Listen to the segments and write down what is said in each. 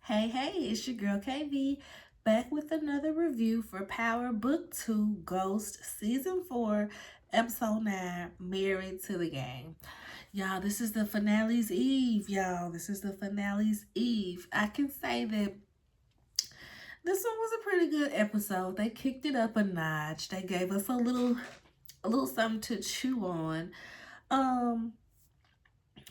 Hey, it's your girl KV back with another review for Power Book 2 Ghost Season 4, Episode 9 Married to the Game. Y'all, this is the finale's eve, y'all. This is the finale's eve. I can say that this one was a pretty good episode. They kicked it up a notch. They gave us a little something to chew on. Um,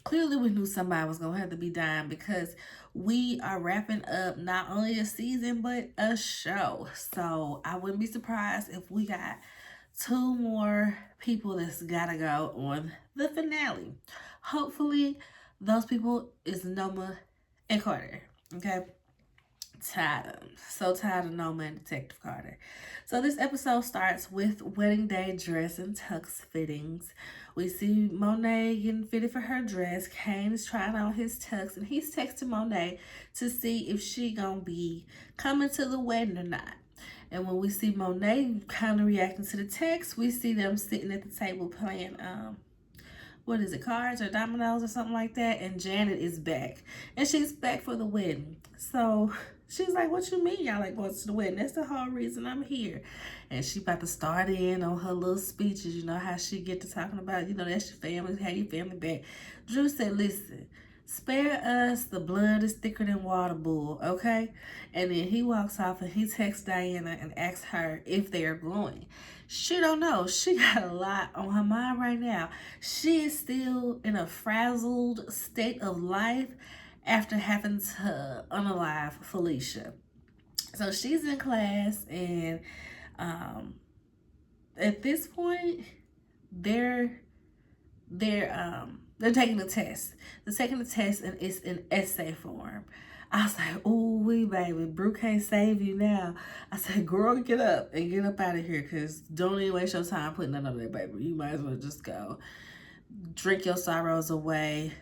Clearly we knew somebody was gonna have to be dying because we are wrapping up not only a season but a show. So I wouldn't be surprised if we got two more people that's gotta go on the finale. Hopefully those people is Noma and Carter. Okay. Tired of them. So tired of Noma and Detective Carter. So this episode starts with wedding day dress and tux fittings. We see Monet getting fitted for her dress. Kane is trying on his tux, and he's texting Monet to see if she gonna be coming to the wedding or not. And when we see Monet kind of reacting to the text, we see them sitting at the table playing what is it, cards or dominoes or something like that. And Janet is back, and she's back for the wedding. So she's like, "What you mean y'all like going to the wedding? That's the whole reason I'm here." And she about to start in on her little speeches. You know how she get to talking about, that's your family, have your family back. Drew said, "Listen, spare us the blood is thicker than water, bull, okay?" And then he walks off and he texts Diana and asks her if they are going. She don't know. She got a lot on her mind right now. She is still in a frazzled state of life after having to unalive Felicia. So she's in class, and um, at this point, they're they're taking the test. They're taking the test, and it's in essay form. I was like, "Ooh, wee, baby, Brew can't save you now." I said, "Girl, get up and get up out of here, cause don't even waste your time putting that on there, baby. You might as well just go drink your sorrows away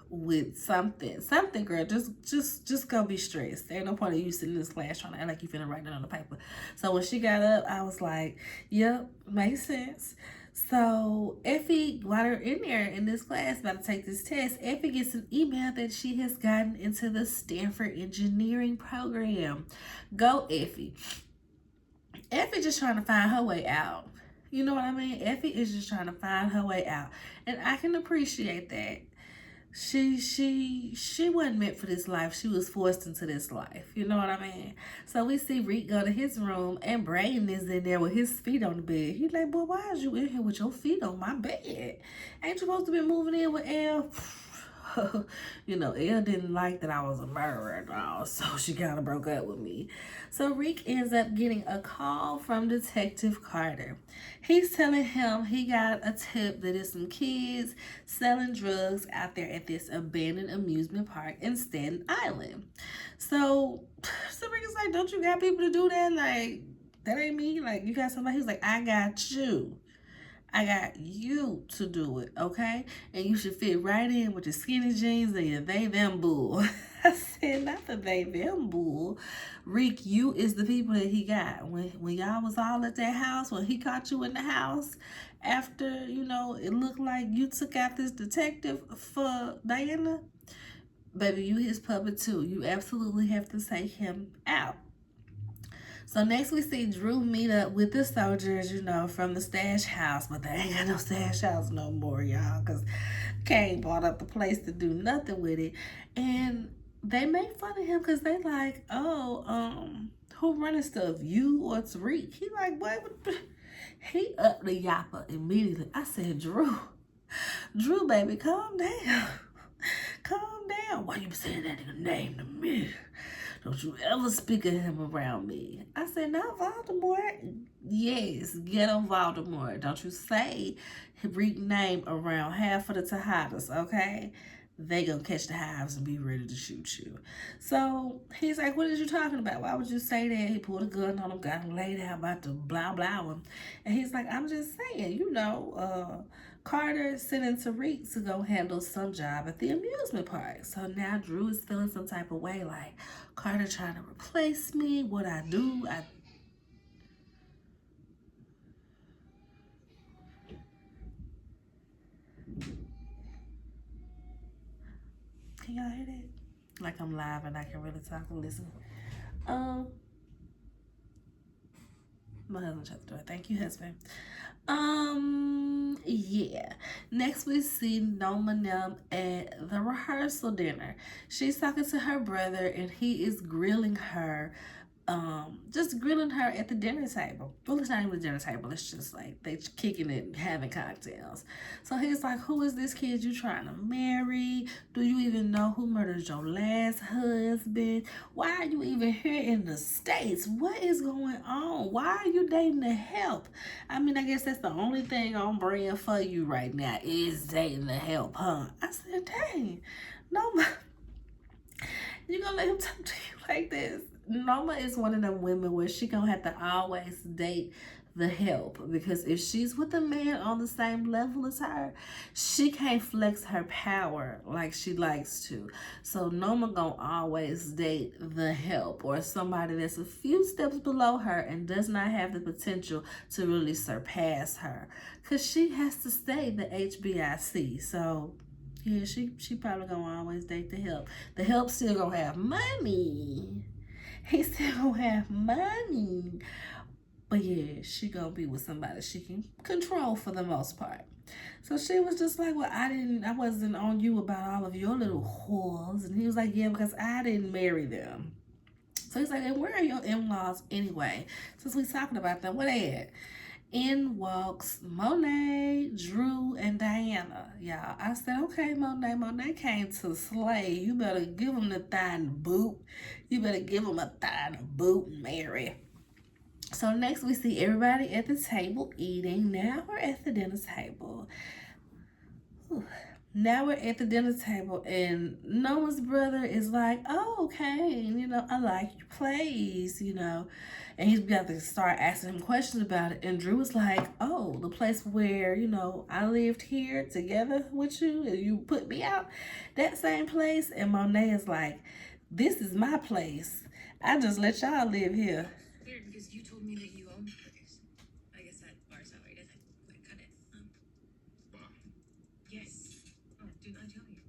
with something, girl. Just go be stressed. There ain't no point of you sitting in this class trying to act like you finna write that on the paper." So when she got up, I was like, "Yep, makes sense." So Effie, while they're in there in this class about to take this test, Effie gets an email that she has gotten into the Stanford engineering program. Go Effie. Effie just trying to find her way out. You know what I mean? Effie is just trying to find her way out. And I can appreciate that. She wasn't meant for this life. She was forced into this life. You know what I mean? So we see Reek go to his room, and Braden is in there with his feet on the bed. He's like, "Boy, why is you in here with your feet on my bed? Ain't you supposed to be moving in with Elle?" Elle didn't like that I was a murderer and all, so she kind of broke up with me. So Rick ends up getting a call from Detective Carter. He's telling him he got a tip that is some kids selling drugs out there at this abandoned amusement park in Staten Island. So Rick is like, "Don't you got people to do that? Like, that ain't me. Like, you got somebody." He's like, "I got you. I got you to do it, okay? And you should fit right in with your skinny jeans and your they them bull." I said, "Not the they them bull. Reek, you is the people that he got. When y'all was all at that house, when he caught you in the house, after, it looked like you took out this detective for Diana, baby, you his puppet too. You absolutely have to take him out." So next we see Drew meet up with the soldiers, from the stash house, but they ain't got no stash house no more, y'all, because Kane bought up the place to do nothing with it. And they make fun of him because they like, "Oh, who running stuff, you or Tariq?" He like, "What?" He up the yapper immediately. I said, Drew, baby, calm down. Calm down. Why you saying that name to me? Don't you ever speak of him around me. I said, "Not Voldemort." Yes, get on Voldemort. Don't you say Reek name around half of the Tejadas, okay? They gonna catch the hives and be ready to shoot you. So he's like, "What are you talking about? Why would you say that?" He pulled a gun on him, got him laid out, about to blah blah him. And he's like, "I'm just saying, Carter sending Tariq to go handle some job at the amusement park." So now Drew is feeling some type of way, like, Carter trying to replace me. What I do, can y'all hear that? like I'm live and I can really talk and listen. My husband shut the door. Thank you, husband. Yeah. Next we see Noma Nam at the rehearsal dinner. She's talking to her brother and he is grilling her, just grilling her at the dinner table. Well, it's not even the dinner table, it's just like they kicking it and having cocktails. So he's like, who is this kid you trying to marry? Do you even know who murdered your last husband? Why are you even here in the States? What is going on? Why are you dating the help? I mean, I guess that's the only thing on brand for you right now is dating the help, huh? I said, dang, no, you gonna let him talk to you like this? Noma is one of them women where she gonna have to always date the help, because if she's with a man on the same level as her, she can't flex her power like she likes to. So Noma gonna always date the help, or somebody that's a few steps below her and does not have the potential to really surpass her, because she has to stay the HBIC. So yeah, she probably gonna always date the help. The help still gonna have money. He still gonna have money. But yeah, she gonna be with somebody she can control for the most part. So she was just like, well, I wasn't on you about all of your little whores. And he was like, yeah, because I didn't marry them. So he's like, and where are your in-laws anyway? Since we talking about them, where they at? In walks Monet, Drew, and Diana. Y'all, I said, okay, Monet. Monet came to slay. You better give him the thigh and boot. You better give him a thigh and a boot and marry. So next we see everybody at the table eating. Now we're at the dinner table. Whew. Now we're at the dinner table, and Noma's brother is like, oh, okay, you know, I like your plays, you know. And he's got to start asking him questions about it. And Drew was like, oh, the place where, you know, I lived here together with you and you put me out, that same place. And Monet is like, this is my place. I just let y'all live here. Weird, because you told me that you own the place. I guess that bar salary doesn't quite cut it. Bar? Yes. Oh, didn't I tell you?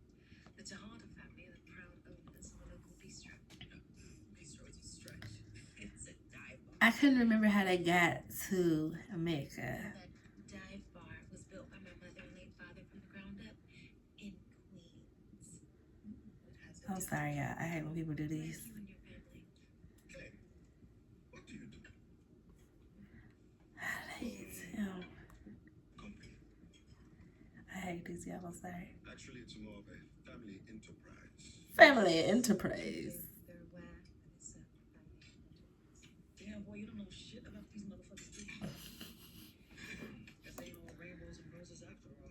The Tejada family are the proud owners of the local bistro. Bistro is a stretch. It's a dive bar. I couldn't remember how they got to Mecca. That dive bar was built by my mother and late father from the ground up in Queens. I'm sorry, y'all. I hate when people do these. You and your family. Okay. What do you do? I hate him. Company. I hate these, y'all. I'm sorry. Actually, it's more of a family enterprise. Family enterprise. They're whack, but it's a family. Damn, boy, you don't know shit about these motherfuckers, do you? Guess they ain't all rainbows and roses after all.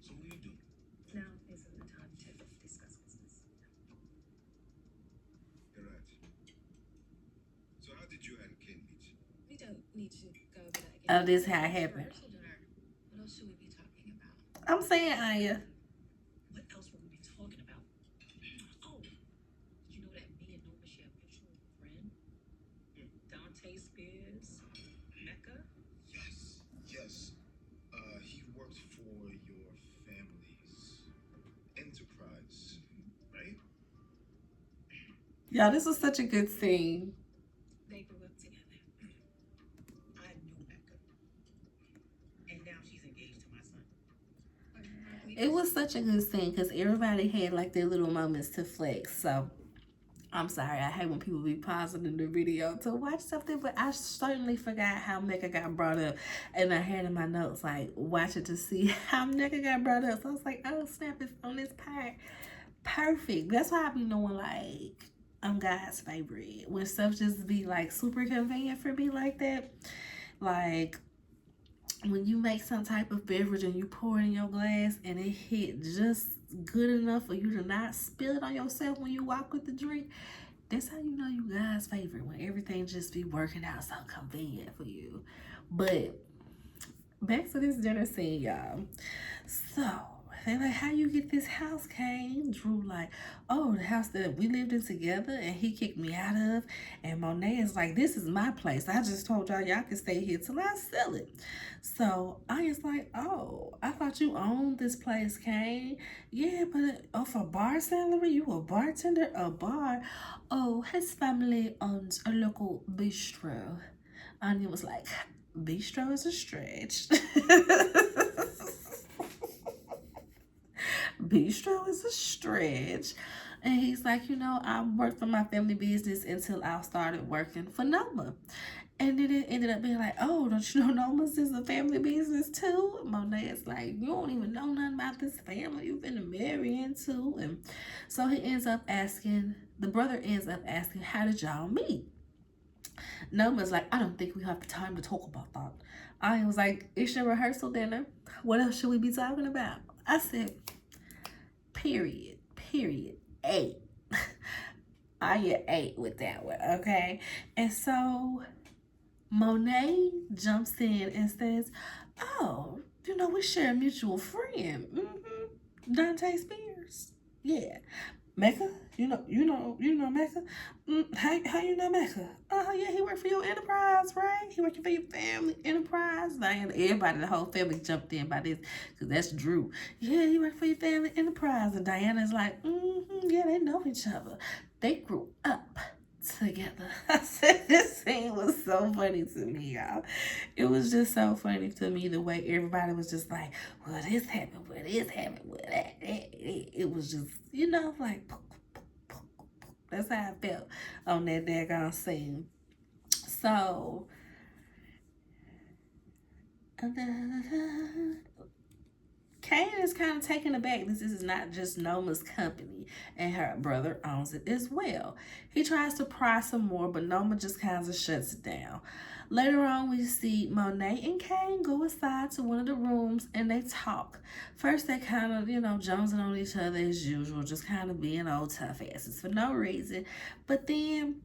So what do you do? Now isn't the time to discuss business. You're right. So how did you and Ken meet? We don't need to go over that again. Oh, this how it happened. Rehearsal dinner. What else should we be talking about? I'm saying, Anya. What else would we be talking about? Oh, did you know that me and Noma share a mutual friend? Dante Spears, Mecca? Yes. Yes. He worked for your family's enterprise, right? Y'all, this was such a good scene. They grew up together. I knew Mecca. And now she's engaged to my son. It was such a good scene because everybody had like their little moments to flex. So I'm sorry, I hate when people be pausing in the video to watch something, but I certainly forgot how Mecca got brought up. And I had in my notes like watch it to see how Mecca got brought up. So I was like, oh snap, it's on this part. Perfect. That's why I be knowing like I'm God's favorite. When stuff just be like super convenient for me like that. Like when you make some type of beverage and you pour it in your glass and it hit just good enough for you to not spill it on yourself when you walk with the drink, that's how you know you God's favorite, when everything just be working out so convenient for you. But back to this dinner scene, y'all. So They like, how you get this house, Kane? Drew like, oh, the house that we lived in together and he kicked me out of. And Monet is like, this is my place. I just told y'all can stay here till I sell it. So Aya's like, oh, I thought you owned this place, Kane. Yeah, but for bar salary, you a bartender? A bar? Oh, his family owns a local bistro. Anya was like, bistro is a stretch. Bistro is a stretch. And he's like, I worked for my family business until I started working for Noma. And then it ended up being like, oh, don't you know Noma's is a family business too? Monet's like, you don't even know nothing about this family you've been marrying to. And so he ends up asking, the brother ends up asking, how did y'all meet? Noma's like, I don't think we have time to talk about that. I was like, it's your rehearsal dinner. What else should we be talking about? I said, period. 8. I 8 with that one, okay? And so Monet jumps in and says, oh, we share a mutual friend. Dante Spears. Yeah. Mecca? You know Mecca? How you know Mecca? Oh, yeah, he worked for your enterprise, right? He working for your family enterprise. Diana, everybody, the whole family jumped in by this, because that's Drew. Yeah, he worked for your family enterprise. And Diana's like, yeah, they know each other. They grew up together. I said this scene was so funny to me, y'all. It was just so funny to me the way everybody was just like, well, this happened, well, this happened, well, that. It was just, like, that's how I felt on that daggone scene. So, Kane is kind of taken aback. This is not just Noma's company, and her brother owns it as well. He tries to pry some more, but Noma just kind of shuts it down. Later on, we see Monet and Kane go aside to one of the rooms, and they talk. First, they kind of, jonesing on each other as usual, just kind of being old tough asses for no reason. But then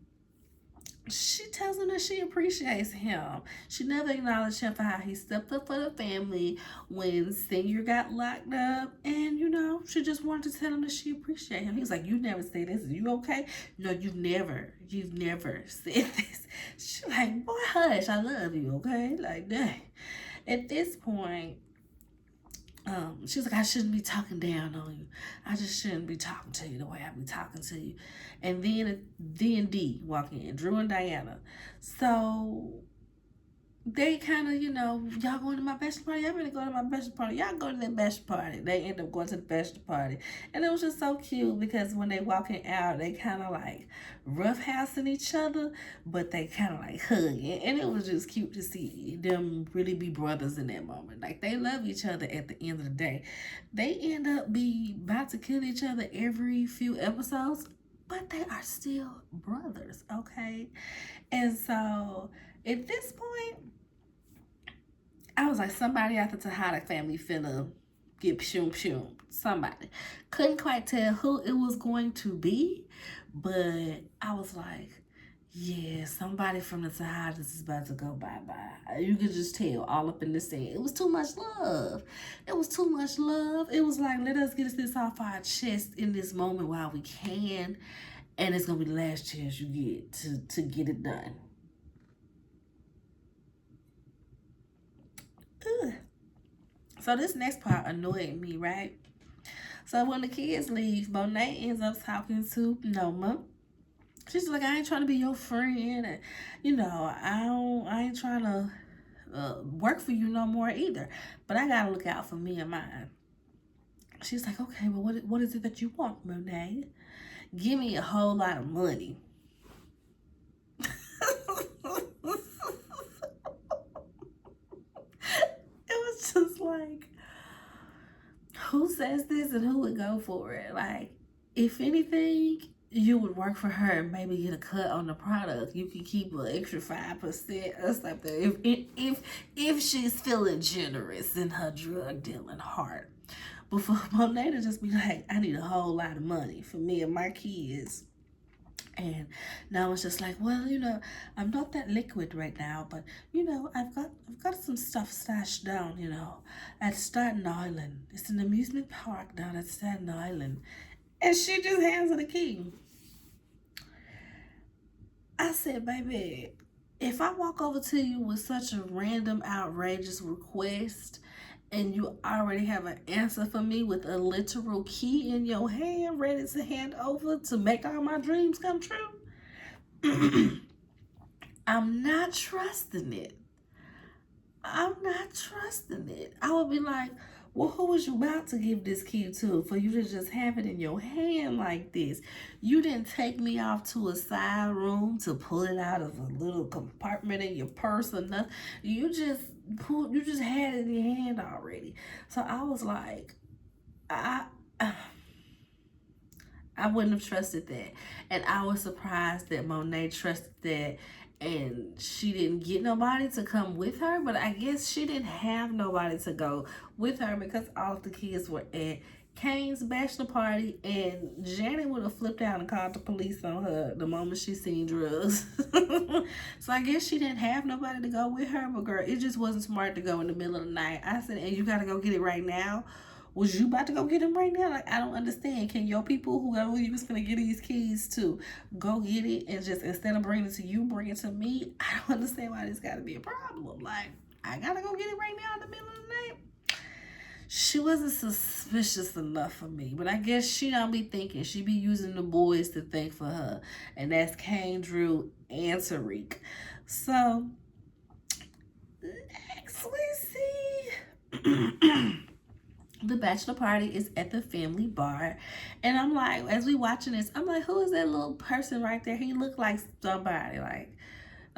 she tells him that she appreciates him. She never acknowledged him for how he stepped up for the family when Senior got locked up. And, she just wanted to tell him that she appreciates him. He was like, you never say this. Are you okay? No, you've never said this. She's like, boy, hush, I love you, okay? Like, dang. At this point, she was like, I shouldn't be talking down on you. I just shouldn't be talking to you the way I be talking to you. And then D&D walk in, Drew and Diana. So they kind of, y'all going to my bachelor party? I'm going to go to my bachelor party. Y'all go to that bachelor party. They end up going to the bachelor party. And it was just so cute because when they walking out, they kind of like roughhousing each other, but they kind of like hugging. And it was just cute to see them really be brothers in that moment. Like, they love each other at the end of the day. They end up about to kill each other every few episodes, but they are still brothers, okay? And so at this point, I was like, somebody out the Tejada family finna get pshum. Somebody. Couldn't quite tell who it was going to be, but I was like, yeah, somebody from the Tejadas is about to go bye-bye. You could just tell all up in the scene. It was too much love. It was like, let us get this off our chest in this moment while we can, and it's going to be the last chance you get to get it done. Ugh. So this next part annoyed me, right? So when the kids leave, Monet ends up talking to Noma. She's like, I ain't trying to be your friend, and I ain't trying to work for you no more either. But I gotta look out for me and mine. She's like, okay, well, what is it that you want, Monet? Give me a whole lot of money. Just like, who says this and who would go for it? Like, if anything, you would work for her and maybe get a cut on the product. You can keep an extra 5% or something if she's feeling generous in her drug dealing heart. But for Monet to just be like, I need a whole lot of money for me and my kids, And now it's just like, well, I'm not that liquid right now, but I've got some stuff stashed down, at Staten Island. It's an amusement park down at Staten Island. And she just hands her the key. I said, baby, if I walk over to you with such a random, outrageous request, and you already have an answer for me with a literal key in your hand ready to hand over to make all my dreams come true, I'm not trusting it. I'm not trusting it. I would be like, well, who was you about to give this key to for you to just have it in your hand like this? You didn't take me off to a side room to pull it out of a little compartment in your purse or nothing. You just had it in your hand already. So I was like, I wouldn't have trusted that. And I was surprised that Monet trusted that, and she didn't get nobody to come with her. But I guess she didn't have nobody to go with her because all of the kids were at Kane's bachelor party, and Janet would have flipped out and called the police on her the moment she seen drugs. So I guess she didn't have nobody to go with her. But girl, it just wasn't smart to go in the middle of the night. I said, and you gotta go get it right now. Was you about to go get him right now? Like, I don't understand. Can your people, whoever you was gonna get these keys to, go get it and just, instead of bringing it to you, bring it to me? I don't understand why this gotta be a problem. Like, I gotta go get it right now in the middle of the night. She wasn't suspicious enough for me, but I guess she don't be thinking. She be using the boys to think for her, and that's Kane, Drew, and Tariq. So, next we see the bachelor party is at the family bar, and I'm like, as we watching this, I'm like, who is that little person right there? He looked like somebody, like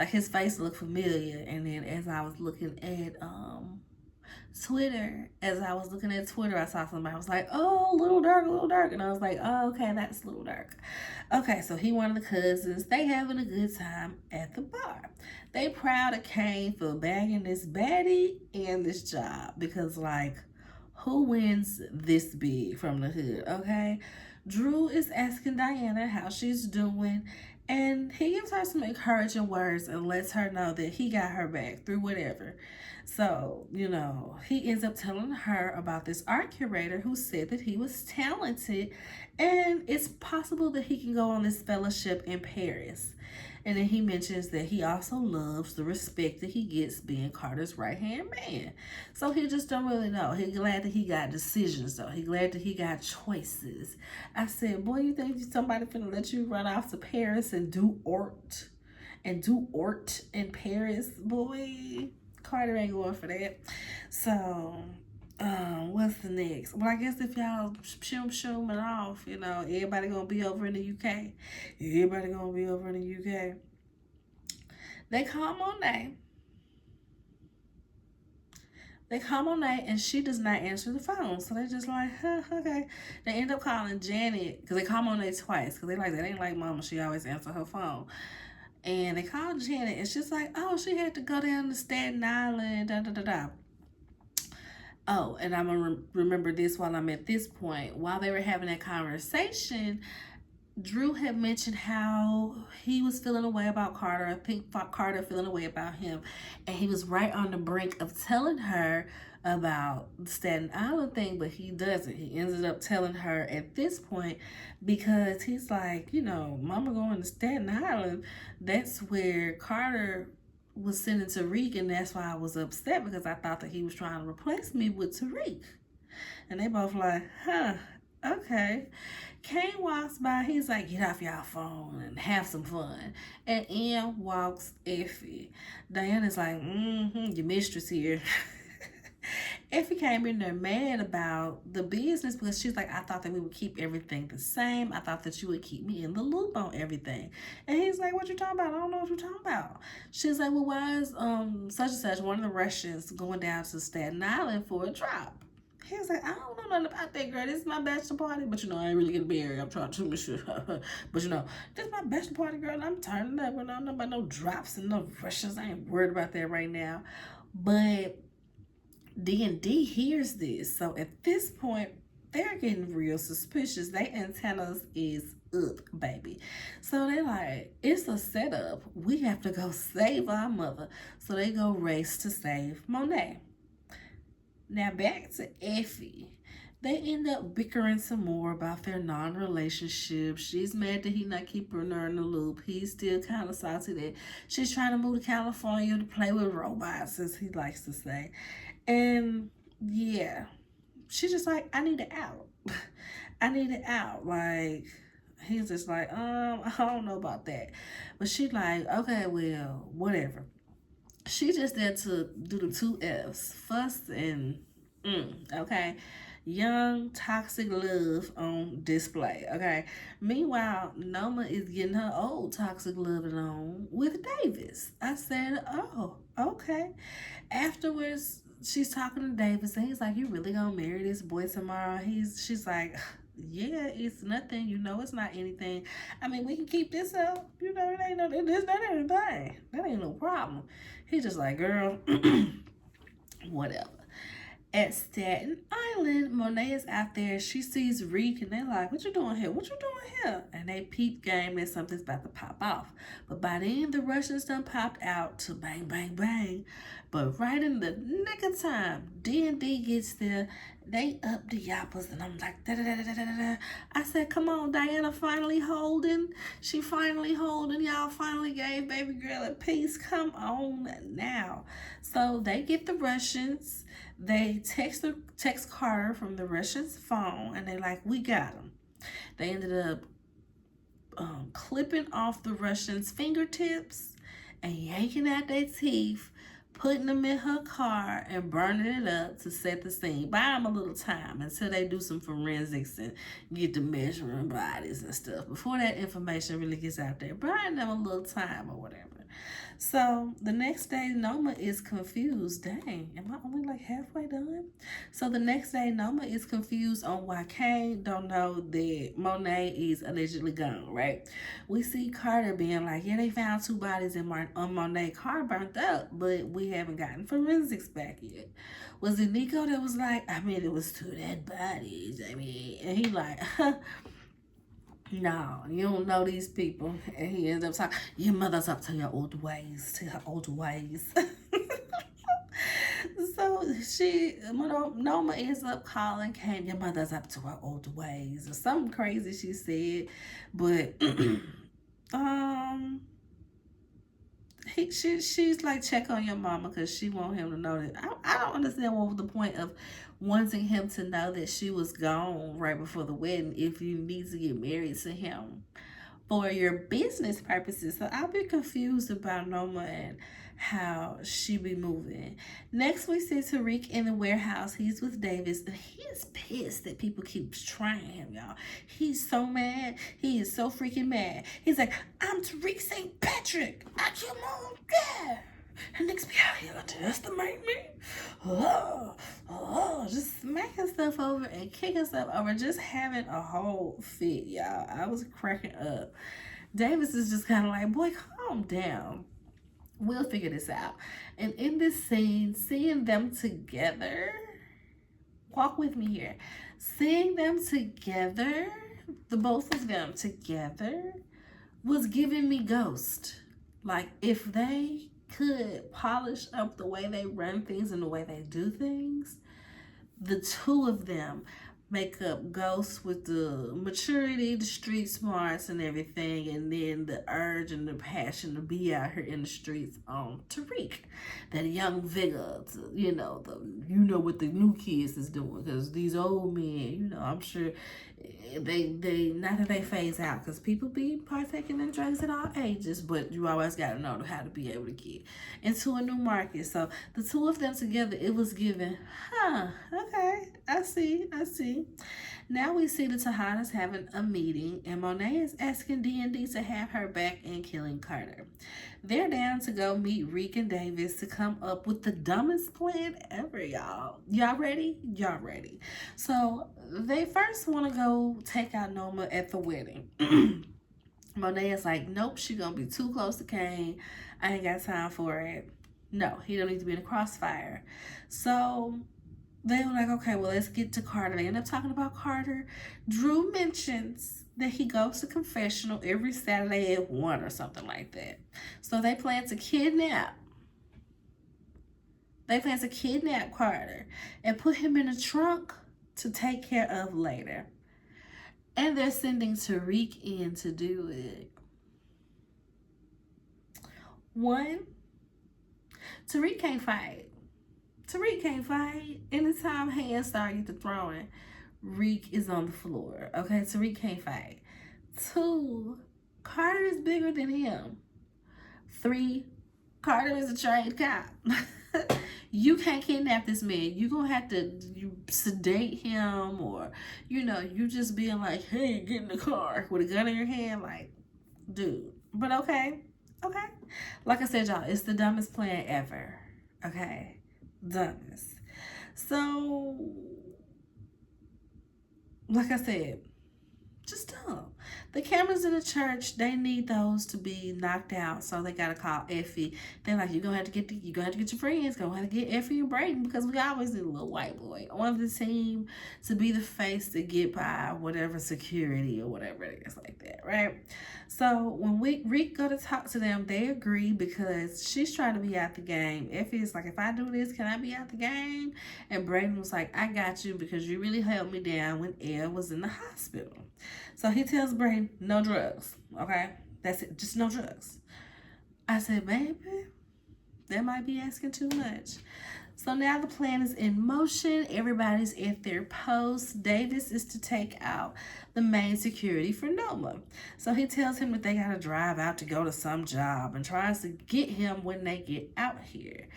his face looked familiar. And then as I was looking at Twitter, I saw somebody. I was like, oh, Little Dirk, and I was like, oh, okay, that's Little Dirk. Okay, so he one of the cousins. They having a good time at the bar. They proud of Kane for bagging this baddie and this job, because like, who wins this big from the hood, okay? Drew is asking Diana how she's doing, and he gives her some encouraging words and lets her know that he got her back through whatever. So, he ends up telling her about this art curator who said that he was talented, and it's possible that he can go on this fellowship in Paris. And then he mentions that he also loves the respect that he gets being Carter's right-hand man. So he just don't really know. He's glad that he got decisions, though. He's glad that he got choices. I said, boy, you think somebody finna let you run off to Paris and do art? And do art in Paris? Boy, Carter ain't going for that. So, what's the next? Well, I guess if y'all shooming off, everybody gonna be over in the UK. Everybody gonna be over in the UK. They call Monet. And she does not answer the phone. So they just like, okay. They end up calling Janet, because they call Monet twice, because they like, that ain't like Mama. She always answer her phone. And they called Janet, and she's like, oh, she had to go down to Staten Island, da-da-da-da. Oh, and I'm going to remember this while I'm at this point. While they were having that conversation, Drew had mentioned how he was feeling a way about Carter. I think Carter feeling a way about him. And he was right on the brink of telling her about the Staten Island thing, but he doesn't. He ended up telling her at this point because he's like, Mama going to Staten Island. That's where Carter was sending Tariq, and that's why I was upset, because I thought that he was trying to replace me with Tariq. And they both like, okay. Kane walks by, he's like, get off y'all phone and have some fun. And in walks Effie. Diana's like, your mistress here. Effie came in there mad about the business, because she's like, I thought that we would keep everything the same. I thought that you would keep me in the loop on everything. And he's like, what you talking about? I don't know what you're talking about. She's like, well, why is such and such, one of the Russians, going down to Staten Island for a drop? He was like, I don't know nothing about that, girl. This is my bachelor party. But I ain't really getting married. I'm trying to, monsieur. But this is my bachelor party, girl. I'm turning up. I don't know about no drops and no Russians. I ain't worried about that right now. But D&D hears this. So at this point, they're getting real suspicious. Their antennas is up, baby. So they like, it's a setup. We have to go save our mother. So they go race to save Monet. Now back to Effie. They end up bickering some more about their non-relationship. She's mad that he not keeping her in the loop. He's still kind of salty that she's trying to move to California to play with robots, as he likes to say. And yeah, she's just like, I need it out. I need it out. Like, he's just like, I don't know about that. But she like, okay, well, whatever. She just there to do the 2 F's. Fuss and okay. Young toxic love on display. Okay. Meanwhile, Noma is getting her old toxic love on with Davis. I said, oh, okay. Afterwards, she's talking to Davis and he's like, you really gonna marry this boy tomorrow? She's like, yeah, it's nothing. You know, it's not anything. I mean, we can keep this up. You know, it ain't no, that ain't a thing. That ain't no problem. He's just like, girl, whatever. At Staten Island, Monet is out there. She sees Reek and they're like, what you doing here? What you doing here? And they peep game that something's about to pop off. But by then, the Russians done popped out to bang, bang, bang. But right in the nick of time, D&D gets there. They up the yappers and I'm like, da-da-da-da-da-da. I said, come on, Diana finally holding. She finally holding. Y'all finally gave baby girl a piece. Come on now. So they get the Russians. They text Carter from the Russians' phone and they like, we got him. They ended up clipping off the Russians' fingertips and yanking out their teeth, putting them in her car and burning it up to set the scene. Buy them a little time until they do some forensics and get the measuring bodies and stuff. Before that information really gets out there, buy them a little time or whatever. So the next day, Noma is confused. Dang, am I only like halfway done? So the next day, Noma is confused on why Kane don't know that Monet is allegedly gone, right? We see Carter being like, yeah, they found 2 bodies in Monet's car burnt up, but we haven't gotten forensics back yet. Was it Nico that was like, I mean, it was 2 dead bodies. I mean, and he like, no, you don't know these people. And he ends up talking, your mother's up to your old ways, to her old ways. So Noma ends up calling Kane, your mother's up to her old ways, or something crazy she said. But she's like, check on your mama because she want him to know that. I don't understand what was the point of wanting him to know that she was gone right before the wedding if you need to get married to him for your business purposes. So I'll be confused about Noma and how she be moving. Next, we see Tariq in the warehouse. He's with Davis. He is pissed that people keep trying him, y'all. He's so mad. He is so freaking mad. He's like, I'm Tariq St. Patrick. I killed my own dad. And niggas be out here to estimate me. Just smacking stuff over and kicking stuff over. Just having a whole fit, y'all. I was cracking up. Davis is just kind of like, boy, calm down. We'll figure this out. And in this scene, seeing them together, walk with me here. Seeing them together, the both of them together, was giving me Ghost. Like, if they could polish up the way they run things and the way they do things, the 2 of them make up Ghost with the maturity, the street smarts and everything, and then the urge and the passion to be out here in the streets on Tariq. That young vigor, to, you know what the new kids is doing, because these old men, I'm sure they not that they phase out, because people be partaking in drugs at all ages, but you always got to know how to be able to get into a new market. So the 2 of them together, it was given, okay, I see. Now we see the Tejadas having a meeting, and Monet is asking D&D to have her back in killing Carter. They're down to go meet Reek and Davis to come up with the dumbest plan ever, y'all. Y'all ready? Y'all ready. So they first want to go take out Noma at the wedding. Monet is like, nope, she gonna be too close to Kane. I ain't got time for it. No, he don't need to be in a crossfire. So they were like, okay, well, let's get to Carter. They end up talking about Carter. Drew mentions that he goes to confessional every Saturday at 1 or something like that. So they plan to kidnap. They plan to kidnap Carter and put him in a trunk to take care of later. And they're sending Tariq in to do it. One, Tariq can't fight. Tariq can't fight. Anytime hands start get to throwing, Reek is on the floor. Okay, Tariq can't fight. 2, Carter is bigger than him. 3, Carter is a trained cop. You can't kidnap this man. You're going to have to sedate him, or, you just being like, hey, get in the car with a gun in your hand. Like, dude. But okay. Like I said, y'all, it's the dumbest plan ever. Okay? Dumbest. So, like I said, just dumb. The cameras in the church, they need those to be knocked out, so they gotta call Effie. They're like, you're gonna have to get your friends, gonna have to get Effie and Brayden, because we always need a little white boy on the team to be the face to get by whatever security or whatever it is like that, right? So when Reek go to talk to them, they agree because she's trying to be out the game. Effie is like, if I do this, can I be out the game? And Brayden was like, I got you because you really held me down when Elle was in the hospital. So he tells Brayden, no drugs, okay? That's it, just no drugs. I said, baby, that might be asking too much. So now the plan is in motion. Everybody's at their post. Davis is to take out the main security for Noma. So he tells him that they got to drive out to go to some job and tries to get him when they get out here.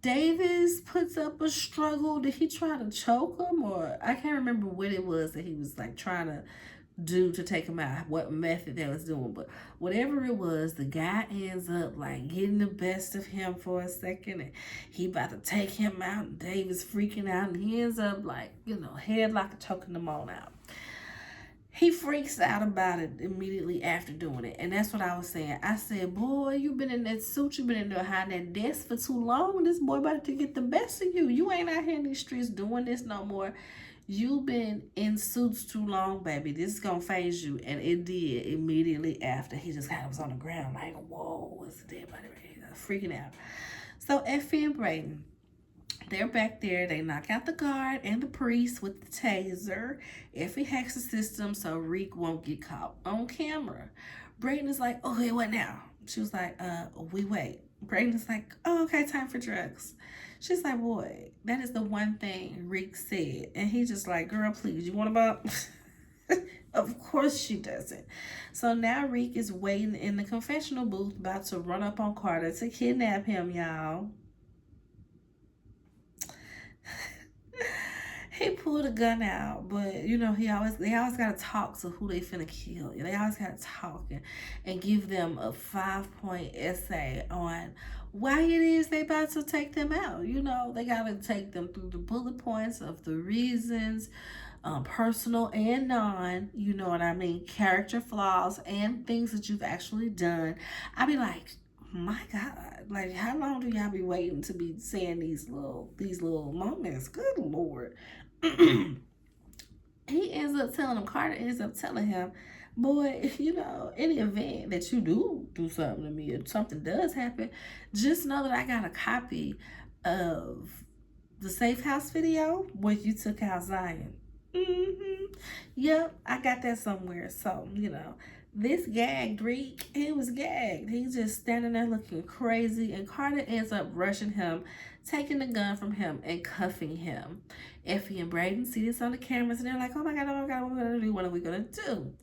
Davis puts up a struggle. Did he try to choke him? Or I can't remember what it was that he was like trying to do to take him out, what method they was doing, but whatever it was, the guy ends up like getting the best of him for a second, and he about to take him out, and Davis freaking out, and he ends up like, headlock choking them on out. He freaks out about it immediately after doing it, and that's what I was saying. I said, boy, you've been in that suit, you've been in there behind that desk for too long. This boy about to get the best of you. You ain't out here in these streets doing this no more. You've been in suits too long, baby. This is going to phase you. And it did immediately after. He just kind of was on the ground like, whoa, what's the dead body? Freaking out. So Effie and Brayden, they're back there. They knock out the guard and the priest with the taser. Effie hacks the system so Reek won't get caught on camera. Brayden is like, okay, what now? She was like, we wait. Brayden is like, oh, okay, time for drugs. She's like, boy, that is the one thing Reek said. And he's just like, girl, please, you want a bump? Of course she doesn't. So now Reek is waiting in the confessional booth about to run up on Carter to kidnap him, y'all. He pulled a gun out, but they always gotta talk to who they finna kill. They always gotta talk and give them a 5-point essay on why it is they about to take them out. They gotta take them through the bullet points of the reasons, personal and non, character flaws and things that you've actually done. I be like, my God, like how long do y'all be waiting to be saying these little moments? Good Lord. He ends up telling him, Carter ends up telling him, boy, any event that you do something to me, if something does happen, just know that I got a copy of the Safe House video where you took out Zion. Yep, I got that somewhere. So, this gagged Reek, he was gagged. He's just standing there looking crazy, and Carter ends up rushing him, taking the gun from him, and cuffing him. Effie and Brayden see this on the cameras, and they're like, oh my God, what are we gonna do? What are we gonna do?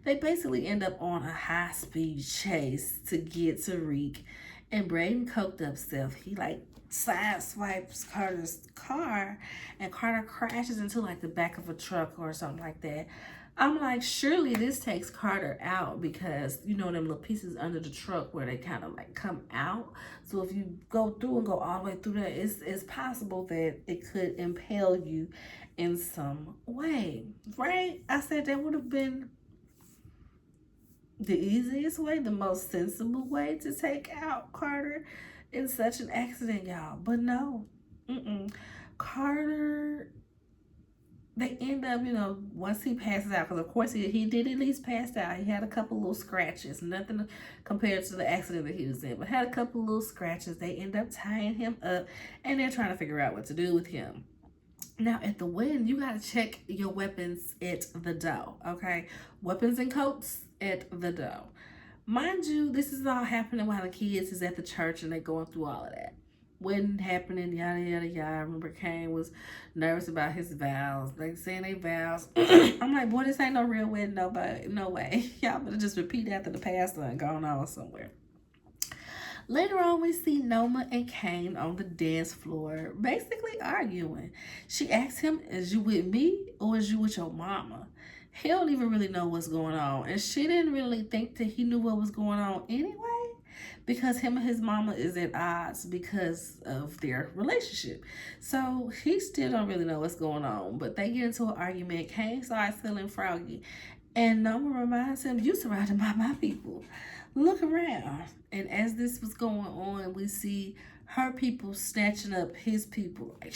They basically end up on a high-speed chase to get to Reek, and Brayden coked up self. He like sideswipes Carter's car, and Carter crashes into like the back of a truck or something like that. I'm like, surely this takes Carter out because, them little pieces under the truck where they kind of like come out. So if you go through and go all the way through that, it's possible that it could impale you in some way, right? I said that would have been the easiest way, the most sensible way to take out Carter in such an accident, y'all. But no, Carter, they end up, once he passes out, because of course he did at least pass out. He had a couple little scratches, nothing compared to the accident that he was in, but had a couple little scratches. They end up tying him up, and they're trying to figure out what to do with him. Now, at the wedding, you got to check your weapons at the door, okay? Weapons and coats at the door. Mind you, this is all happening while the kids is at the church and they're going through all of that. Wedding happening, yada, yada, yada. I remember Kane was nervous about his vows. They saying they vows. I'm like, boy, this ain't no real wedding, no way. Y'all better just repeat after the pastor and go on somewhere. Later on, we see Noma and Kane on the dance floor, basically arguing. She asks him, is you with me or is you with your mama? He don't even really know what's going on. And she didn't really think that he knew what was going on anyway, because him and his mama is at odds because of their relationship. So he still don't really know what's going on. But they get into an argument. Kane starts feeling froggy. And Noma reminds him, you surrounded by my people. Look around. And as this was going on, we see her people snatching up his people, like,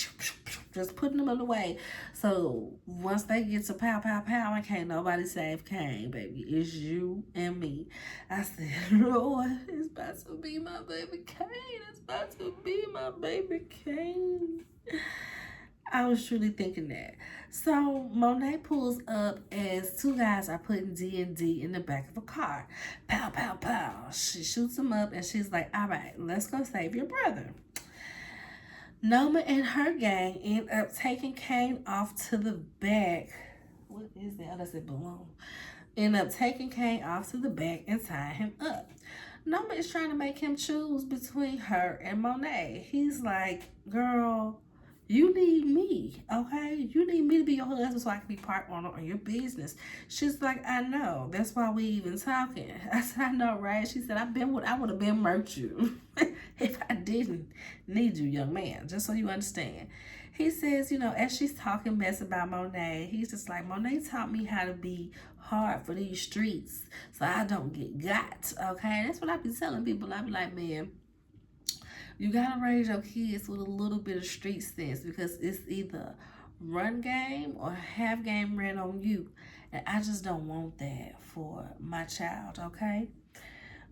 just putting them in the way. So once they get to pow, pow, pow, and can't nobody save Kane, baby. It's you and me. I said, Lord, it's about to be my baby Kane. It's about to be my baby Kane. I was truly thinking that. So Monet pulls up as two guys are putting D&D in the back of a car. Pow, pow, pow. She shoots him up and she's like, all right, let's go save your brother. Noma and her gang end up taking Kane off to the back. What is that? Oh, that's a balloon. End up taking Kane off to the back and tying him up. Noma is trying to make him choose between her and Monet. He's like, girl, you need me, okay? You need me to be your husband so I can be part owner on your business. She's like, I know. That's why we even talking. I said, I know, right? She said, I would have been murked you if I didn't need you, young man, just so you understand. He says, as she's talking mess about Monet, he's just like, Monet taught me how to be hard for these streets so I don't get got, okay? That's what I be telling people. I be like, man, you gotta raise your kids with a little bit of street sense, because it's either run game or have game ran on you. And I just don't want that for my child, okay?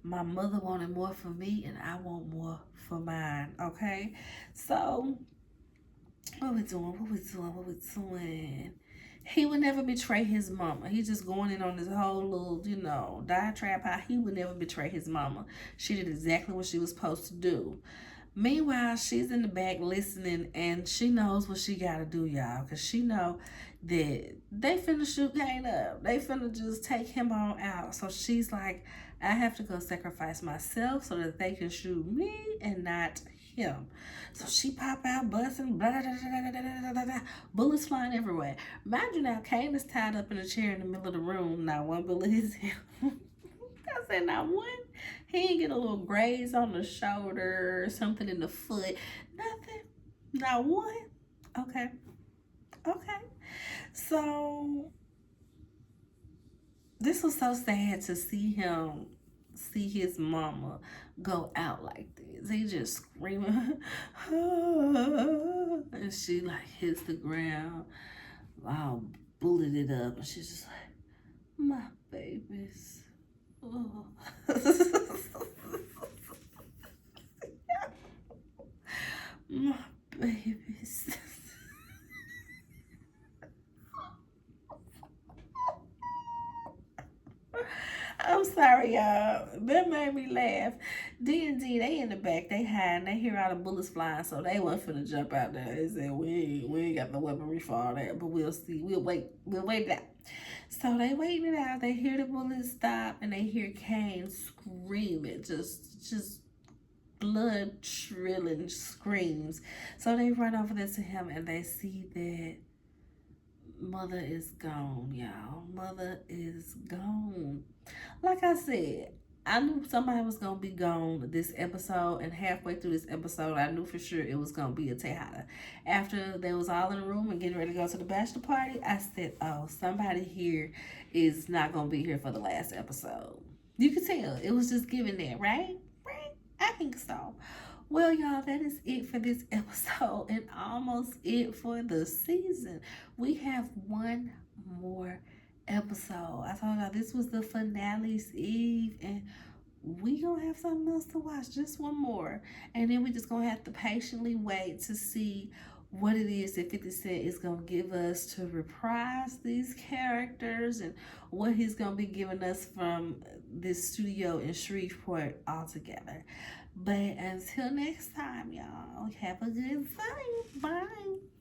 My mother wanted more for me and I want more for mine, okay? So, what we doing? He would never betray his mama. He's just going in on this whole little, diatribe how he would never betray his mama. She did exactly what she was supposed to do. Meanwhile, she's in the back listening, and she knows what she gotta do, y'all, because she know that they finna shoot Kane up. They finna just take him on out. So she's like, I have to go sacrifice myself so that they can shoot me and not him. So she pop out busting, blah, blah, blah, blah, blah, blah, bullets flying everywhere. Mind you now, Kane is tied up in a chair in the middle of the room. Not one bullet hits him. I said, not one. He ain't get a little graze on the shoulder or something in the foot. Nothing. Not one. Okay. So, this was so sad to see his mama go out like this. He just screaming. And she like hits the ground, all bulleted up. And she's just like, my babies. Oh. My babies. I'm sorry, y'all. That made me laugh. D&D, they in the back, they hiding, they hear all the bullets flying, so they wasn't finna jump out there. They said, we ain't got the weaponry for all that, but we'll see. We'll wait it out. So they waiting it out. They hear the bullets stop, and they hear Kane screaming, just blood trilling screams. So they run over there to him, and they see that mother is gone, y'all. Mother is gone. Like I said, I knew somebody was going to be gone this episode, and halfway through this episode, I knew for sure it was going to be a Tejada. After they was all in the room and getting ready to go to the bachelor party, I said, oh, somebody here is not going to be here for the last episode. You could tell. It was just given there, right? Right? I think so. Well, y'all, that is it for this episode and almost it for the season. We have one more episode. I told y'all this was the finale's eve, and we gonna have something else to watch, just one more, and then we just gonna have to patiently wait to see what it is that 50 Cent is gonna give us to reprise these characters and what he's gonna be giving us from this studio in Shreveport altogether. But until next time, y'all, have a good time. Bye.